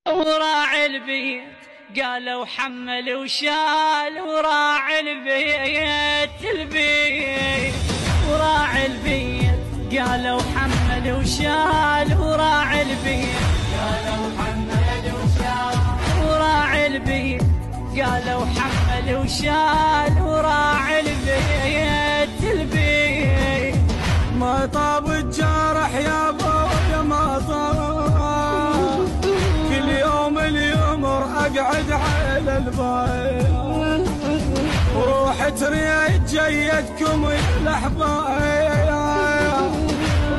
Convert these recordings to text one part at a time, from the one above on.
وراعي البيت قالوا حمل وشال، وراعي البيت وراعي البيت قالوا حمل وشال، وراعي البيت قالوا حمل وشال، وراعي البيت قالوا حمل وشال، وراعي البيت ما طاب الجرح يا ابويا ما طاب، كل يوم اليمر اقعد على الباب، وروح تريد جيدكم يا الاحباب،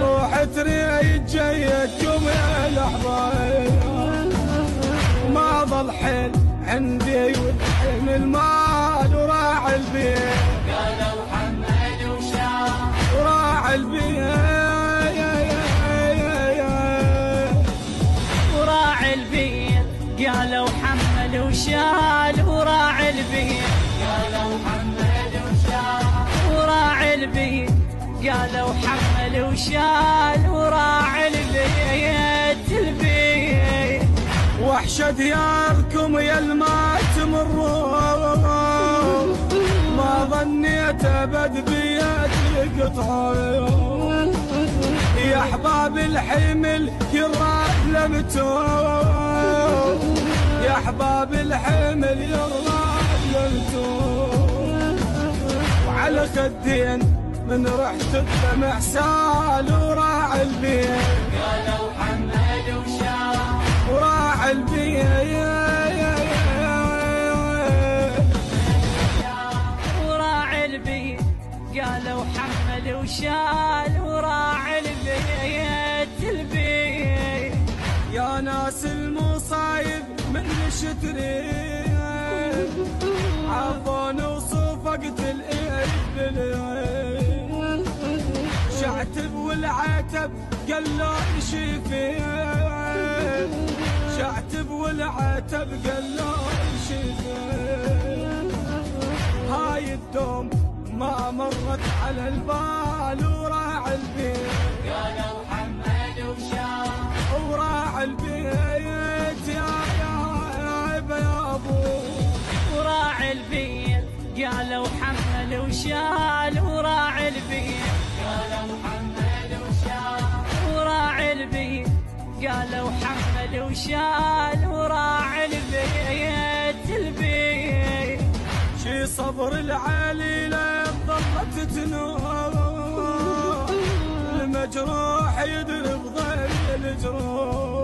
روح تريد جيدكم يا الاحباب، ما ظل حيل عندي والحين المال، وراعي البيت قالوا حمل وشال، وراعي البيت، وراعي البيت قالوا حمل وشال، وراعي البيت قالوا حمل وشال، وراعي البيت قالوا حمل وشال، وراعي البيت وحشة دياركم يا الما تمرون، ما ظنيت ابد بيدي قطعون، يا احباب الحمل يراد لمتون، يا احباب الحمل يراد لمتون، وعلى خدين من رحت الدمع سال، وراعي البيت قالوا حمل وشال، وراعي البيت، وراعي البيت قالوا حمل وشال، وراعي البيت يا ناس المصايب من شترين، عظون وصفقت الايد بالعين، شعتب والعتب قالوا شفين، شعتب والعتب قالوا شفين، هاي الدوم ما مرت على البال، وراعي البيت قالوا حمل وشال، وراعي البيت يا ابو، وراعي البيت قالوا حمل وشال، وراعي البيت قالوا حمل وشال، وراعي البيت قالوا حمل وشال، وراعي البيت شي صبر العلي لا ظلت تنور، المجروح يدرب ظل الجروح،